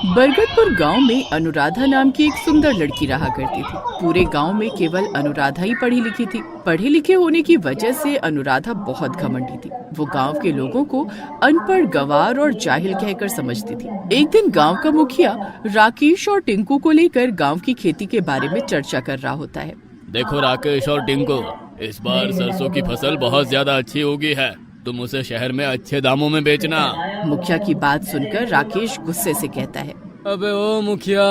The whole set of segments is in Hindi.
बरगदपुर गांव में अनुराधा नाम की एक सुंदर लड़की रहा करती थी। पूरे गांव में केवल अनुराधा ही पढ़ी लिखी थी। पढ़े लिखे होने की वजह से अनुराधा बहुत घमंडी थी। वो गांव के लोगों को अनपढ़, गंवार और जाहिल कहकर समझती थी। एक दिन गांव का मुखिया राकेश और टिंकू को लेकर गांव की खेती के बारे में चर्चा कर रहा होता है। देखो राकेश और टिंकू, इस बार सरसों की फसल बहुत ज्यादा अच्छी होगी है। तुम उसे शहर में अच्छे दामों में बेचना। मुखिया की बात सुनकर राकेश गुस्से से कहता है, अबे ओ मुखिया,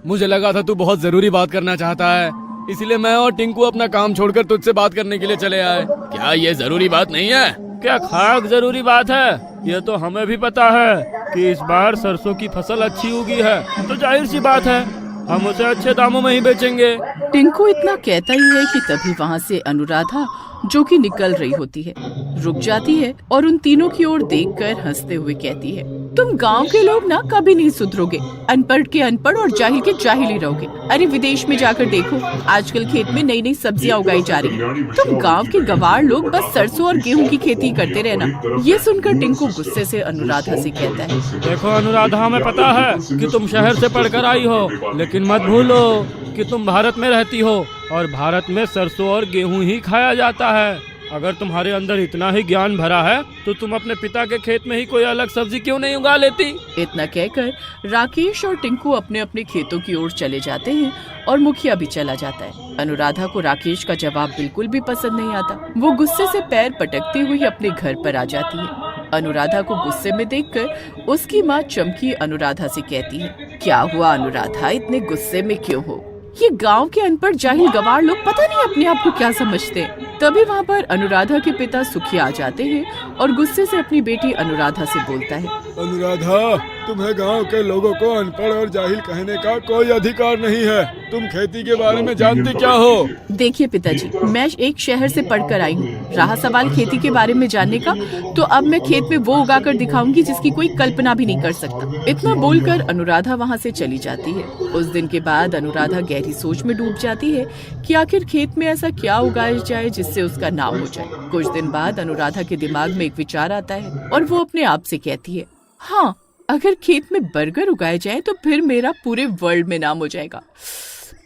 मुझे लगा था तू बहुत जरूरी बात करना चाहता है, इसलिए मैं और टिंकू अपना काम छोड़कर तुझसे बात करने के लिए चले आए। क्या ये जरूरी बात नहीं है? क्या खाक जरूरी बात है? ये तो हमें भी पता है कि इस बार सरसों की फसल अच्छी होगी है, तो जाहिर सी बात है हम उसे अच्छे दामों में ही बेचेंगे। टिंकू इतना कहता ही है कि तभी वहाँ से अनुराधा, जो कि निकल रही होती है, रुक जाती है और उन तीनों की ओर देखकर हंसते हुए कहती है, तुम गांव के लोग ना कभी नहीं सुधरोगे। अनपढ़ के अनपढ़ और जाहिल के जाहिल ही रहोगे। अरे विदेश में जाकर देखो, आजकल खेत में नई नई सब्जियां उगाई जा रही हैं। तुम गांव के गंवार लोग बस सरसों और गेहूं की खेती करते रहना। ये सुनकर टिंकू गुस्से से अनुराधा से कहता है, देखो अनुराधा, हमें पता है कि तुम शहर से पढ़कर आई हो, लेकिन मत भूलो कि तुम भारत में रहती हो और भारत में सरसों और गेहूं ही खाया जाता है। अगर तुम्हारे अंदर इतना ही ज्ञान भरा है तो तुम अपने पिता के खेत में ही कोई अलग सब्जी क्यों नहीं उगा लेती? इतना कहकर राकेश और टिंकू अपने अपने खेतों की ओर चले जाते हैं और मुखिया भी चला जाता है। अनुराधा को राकेश का जवाब बिल्कुल भी पसंद नहीं आता। वो गुस्से से पैर पटकती हुई अपने घर पर आ जाती है। अनुराधा को गुस्से में देखकर उसकी माँ चमकी अनुराधा से कहती है, क्या हुआ अनुराधा, इतने गुस्से में क्यों हो? ये गांव के अनपढ़ जाहिल गंवार लोग पता नहीं अपने आप को क्या समझते हैं। तभी वहाँ पर अनुराधा के पिता सुखिया आ जाते हैं और गुस्से से अपनी बेटी अनुराधा से बोलता है, अनुराधा, तुम्हें गांव के लोगों को अनपढ़ और जाहिल कहने का कोई अधिकार नहीं है। तुम खेती के बारे में जानती क्या हो? देखिए पिताजी, मैं एक शहर से पढ़कर आई हूँ। रहा सवाल खेती के बारे में जानने का, तो अब मैं खेत में वो उगा कर दिखाऊंगी जिसकी कोई कल्पना भी नहीं कर सकता। इतना बोलकर अनुराधा वहाँ से चली जाती है। उस दिन के बाद अनुराधा गहरी सोच में डूब जाती है कि आखिर खेत में ऐसा क्या उगाया जाए जिससे उसका नाम हो जाए। कुछ दिन बाद अनुराधा के दिमाग में एक विचार आता है और वो अपने आप से कहती है, हाँ, अगर खेत में बर्गर उगाए जाए तो फिर मेरा पूरे वर्ल्ड में नाम हो जाएगा।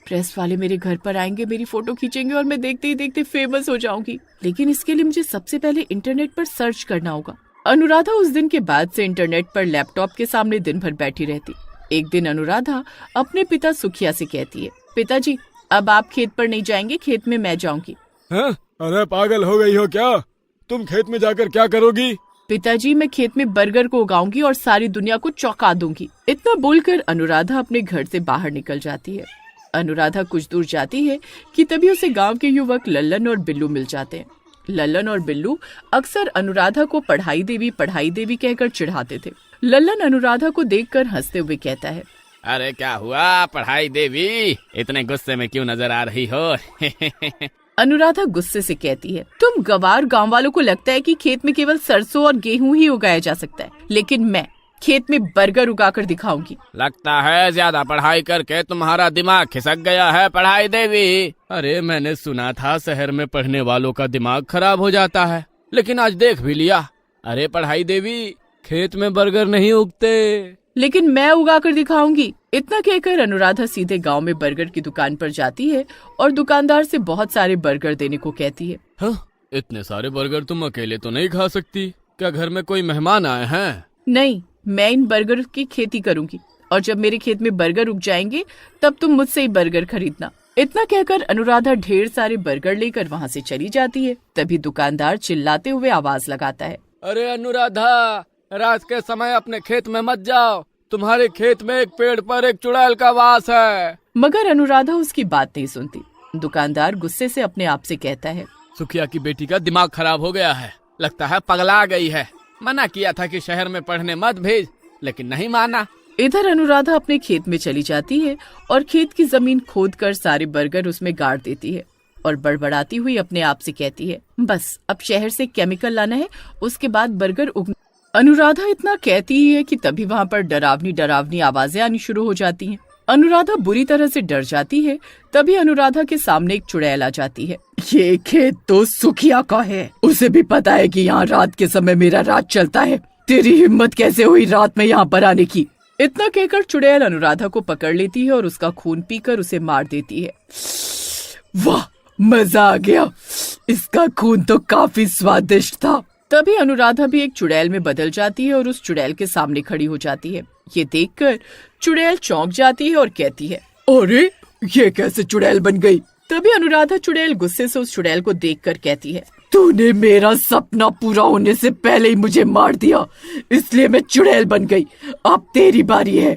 प्रेस वाले मेरे घर पर आएंगे, मेरी फोटो खींचेंगे और मैं देखते ही देखते फेमस हो जाऊंगी। लेकिन इसके लिए मुझे सबसे पहले इंटरनेट पर सर्च करना होगा। अनुराधा उस दिन के बाद से इंटरनेट पर लैपटॉप के सामने दिन भर बैठी रहती। एक दिन अनुराधा अपने पिता सुखिया से कहती है, पिताजी, अब आप खेत पर नहीं जाएंगे, खेत में मैं जाऊंगी। अरे पागल हो गई हो क्या? तुम खेत में जाकर क्या करोगी? पिताजी, मैं खेत में बर्गर को उगाऊंगी और सारी दुनिया को चौंका दूंगी। इतना बोलकर अनुराधा अपने घर से बाहर निकल जाती है। अनुराधा कुछ दूर जाती है कि तभी उसे गांव के युवक लल्लन और बिल्लू मिल जाते हैं। लल्लन और बिल्लू अक्सर अनुराधा को पढ़ाई देवी कहकर चिढ़ाते थे। लल्लन अनुराधा को देखकर हंसते हुए कहता है, अरे क्या हुआ पढ़ाई देवी, इतने गुस्से में क्यों नजर आ रही हो? अनुराधा गुस्से से कहती है, तुम गंवार गांव वालों को लगता है कि खेत में केवल सरसों और गेहूं ही उगाया जा सकता है, लेकिन मैं खेत में बर्गर उगाकर दिखाऊंगी। लगता है ज्यादा पढ़ाई करके तुम्हारा दिमाग खिसक गया है पढ़ाई देवी। अरे मैंने सुना था शहर में पढ़ने वालों का दिमाग खराब हो जाता है, लेकिन आज देख भी लिया। अरे पढ़ाई देवी, खेत में बर्गर नहीं उगते, लेकिन मैं उगा कर दिखाऊंगी। इतना कहकर अनुराधा सीधे गांव में बर्गर की दुकान पर जाती है और दुकानदार से बहुत सारे बर्गर देने को कहती है। हाँ, इतने सारे बर्गर तुम अकेले तो नहीं खा सकती, क्या घर में कोई मेहमान आए हैं? नहीं, मैं इन बर्गर की खेती करूंगी और जब मेरे खेत में बर्गर उग जाएंगे तब तुम मुझसे ही बर्गर खरीदना। इतना कहकर अनुराधा ढेर सारे बर्गर लेकर वहाँ से चली जाती है। तभी दुकानदार चिल्लाते हुए आवाज लगाता है, अरे अनुराधा, रात के समय अपने खेत में मत जाओ, तुम्हारे खेत में एक पेड़ पर एक चुड़ैल का वास है। मगर अनुराधा उसकी बात नहीं सुनती। दुकानदार गुस्से से अपने आप से कहता है, सुखिया की बेटी का दिमाग खराब हो गया है, लगता है पगला गई है। मना किया था कि शहर में पढ़ने मत भेज, लेकिन नहीं माना। इधर अनुराधा अपने खेत में चली जाती है और खेत की जमीन खोदकर सारे बर्गर उसमें गाड़ देती है और बड़बड़ाती हुई अपने आप से कहती है, बस अब शहर से केमिकल लाना है, उसके बाद बर्गर उग। अनुराधा इतना कहती ही है कि तभी वहाँ पर डरावनी आवाजें आनी शुरू हो जाती हैं। अनुराधा बुरी तरह से डर जाती है। तभी अनुराधा के सामने एक चुड़ैल आ जाती है। ये खेत तो सुखिया का है, उसे भी पता है कि यहाँ रात के समय मेरा राज चलता है। तेरी हिम्मत कैसे हुई रात में यहाँ पर आने की? इतना कहकर चुड़ैल अनुराधा को पकड़ लेती है और उसका खून पीकर उसे मार देती है। वाह, मजा आ गया, इसका खून तो काफी स्वादिष्ट था। तभी अनुराधा भी एक चुड़ैल में बदल जाती है और उस चुड़ैल के सामने खड़ी हो जाती है। ये देखकर चुड़ैल चौंक जाती है और कहती है, अरे ये कैसे चुड़ैल बन गई? तभी अनुराधा चुड़ैल गुस्से से उस चुड़ैल को देखकर कहती है, तूने मेरा सपना पूरा होने से पहले ही मुझे मार दिया, इसलिए मैं चुड़ैल बन गई। अब तेरी बारी है।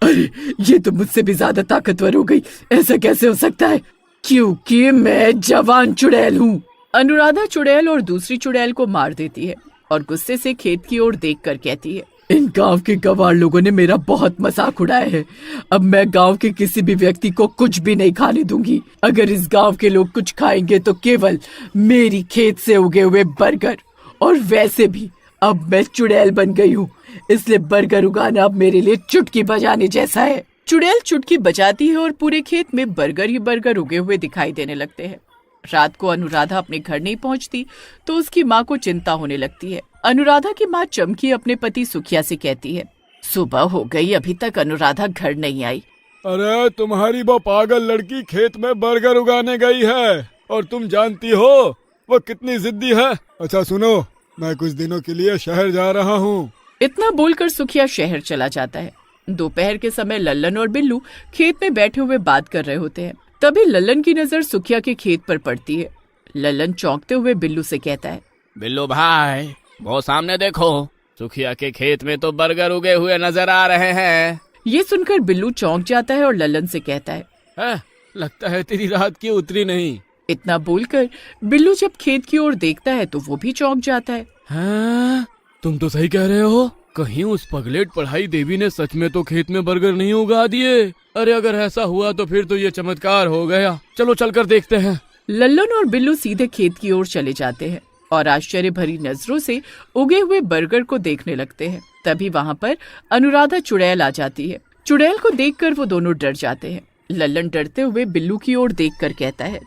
अरे ये तो मुझसे भी ज्यादा ताकतवर हो गई, ऐसा कैसे हो सकता है? क्योंकि मैं जवान चुड़ैल हूँ। अनुराधा चुड़ैल और दूसरी चुड़ैल को मार देती है और गुस्से से खेत की ओर देखकर कहती है, इन गांव के गंवार लोगों ने मेरा बहुत मजाक उड़ाया है। अब मैं गांव के किसी भी व्यक्ति को कुछ भी नहीं खाने दूंगी। अगर इस गांव के लोग कुछ खाएंगे तो केवल मेरी खेत से उगे हुए बर्गर। और वैसे भी अब मैं चुड़ैल बन गई हूँ, इसलिए बर्गर उगाना अब मेरे लिए चुटकी बजाने जैसा है। चुड़ैल चुटकी बजाती है और पूरे खेत में बर्गर ही बर्गर उगे हुए दिखाई देने लगते हैं। रात को अनुराधा अपने घर नहीं पहुंचती तो उसकी माँ को चिंता होने लगती है। अनुराधा की माँ चमकी अपने पति सुखिया से कहती है, सुबह हो गई, अभी तक अनुराधा घर नहीं आई। अरे तुम्हारी वो पागल लड़की खेत में बर्गर उगाने गई है और तुम जानती हो वो कितनी जिद्दी है। अच्छा सुनो, मैं कुछ दिनों के लिए शहर जा रहा हूँ। इतना बोलकर सुखिया शहर चला जाता है। दोपहर के समय लल्लन और बिल्लू खेत में बैठे हुए बात कर रहे होते हैं। तभी लल्लन की नजर सुखिया के खेत पर पड़ती है। लल्लन चौंकते हुए बिल्लू से कहता है, बिल्लू भाई, वो सामने देखो, सुखिया के खेत में तो बर्गर उगे हुए नजर आ रहे हैं। ये सुनकर बिल्लू चौंक जाता है और लल्लन से कहता है, लगता है तेरी रात की उतरी नहीं। इतना बोलकर बिल्लू जब खेत की ओर देखता है तो वो भी चौंक जाता है। हाँ, तुम तो सही कह रहे हो, कहीं उस पगलेट पढ़ाई देवी ने सच में तो खेत में बर्गर नहीं उगा दिए। अरे अगर ऐसा हुआ तो फिर तो ये चमत्कार हो गया। चलो चलकर देखते हैं। लल्लन और बिल्लू सीधे खेत की ओर चले जाते हैं और आश्चर्य भरी नजरों से उगे हुए बर्गर को देखने लगते हैं। तभी वहाँ पर अनुराधा चुड़ैल आ जाती है। चुड़ैल को देखकर वो दोनों डर जाते हैं। लल्लन डरते हुए बिल्लू की ओर देखकर कहता है,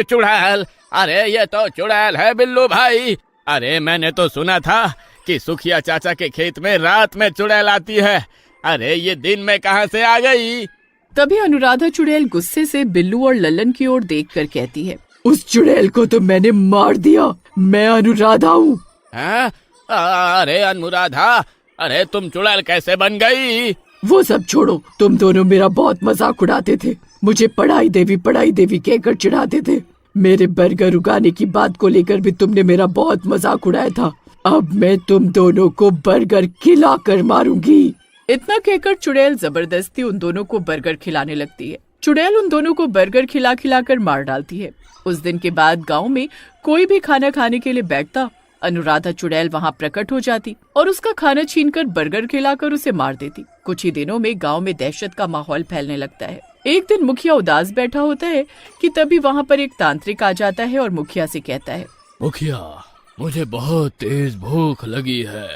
चुड़ैल, अरे ये तो चुड़ैल है बिल्लू भाई। अरे मैंने तो सुना था कि सुखिया चाचा के खेत में रात में चुड़ैल आती है। अरे ये दिन में कहाँ से आ गई? तभी अनुराधा चुड़ैल गुस्से से बिल्लू और लल्लन की ओर देखकर कहती है, उस चुड़ैल को तो मैंने मार दिया, मैं अनुराधा हूँ। अरे अनुराधा, अरे तुम चुड़ैल कैसे बन गई? वो सब छोड़ो, तुम दोनों मेरा बहुत मजाक उड़ाते थे, मुझे पढ़ाई देवी कहकर चिढ़ाते थे। मेरे बर्गर उगाने की बात को लेकर भी तुमने मेरा बहुत मजाक उड़ाया था। अब मैं तुम दोनों को बर्गर खिलाकर मारूंगी। इतना कहकर चुड़ैल जबरदस्ती उन दोनों को बर्गर खिलाने लगती है। चुड़ैल उन दोनों को बर्गर खिला खिलाकर मार डालती है। उस दिन के बाद गांव में कोई भी खाना खाने के लिए बैठता, अनुराधा चुड़ैल वहां प्रकट हो जाती और उसका खाना छीनकर बर्गर खिलाकर उसे मार देती। कुछ ही दिनों में गांव में दहशत का माहौल फैलने लगता है। एक दिन मुखिया उदास बैठा होता है कि तभी वहां पर एक तांत्रिक आ जाता है और मुखिया से कहता है, मुखिया, मुझे बहुत तेज भूख लगी है।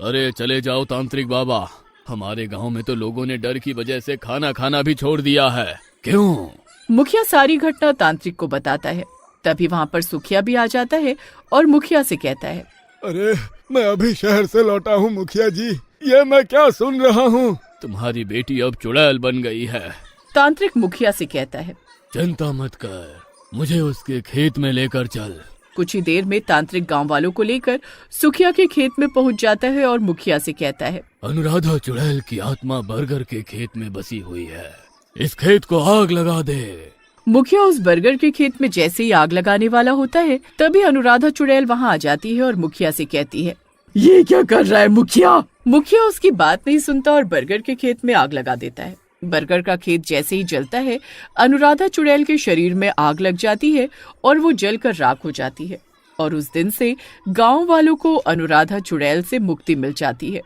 अरे चले जाओ तांत्रिक बाबा, हमारे गांव में तो लोगों ने डर की वजह से खाना खाना भी छोड़ दिया है। क्यों? मुखिया सारी घटना तांत्रिक को बताता है। तभी वहाँ पर सुखिया भी आ जाता है और मुखिया से कहता है, अरे मैं अभी शहर से लौटा हूँ मुखिया जी, ये मैं क्या सुन रहा हूँ? तुम्हारी बेटी अब चुड़ैल बन गई है। तांत्रिक मुखिया से कहता है, चिंता मत कर, मुझे उसके खेत में लेकर चल। कुछ ही देर में तांत्रिक गांव वालों को लेकर सुखिया के खेत में पहुंच जाता है और मुखिया से कहता है, अनुराधा चुड़ैल की आत्मा बर्गर के खेत में बसी हुई है, इस खेत को आग लगा दे। मुखिया उस बर्गर के खेत में जैसे ही आग लगाने वाला होता है, तभी अनुराधा चुड़ैल वहां आ जाती है और मुखिया से कहती है, ये क्या कर रहा है मुखिया? मुखिया उसकी बात नहीं सुनता और बर्गर के खेत में आग लगा देता है। बर्गर का खेत जैसे ही जलता है, अनुराधा चुड़ैल के शरीर में आग लग जाती है और वो जलकर राख हो जाती है। और उस दिन से गांव वालों को अनुराधा चुड़ैल से मुक्ति मिल जाती है।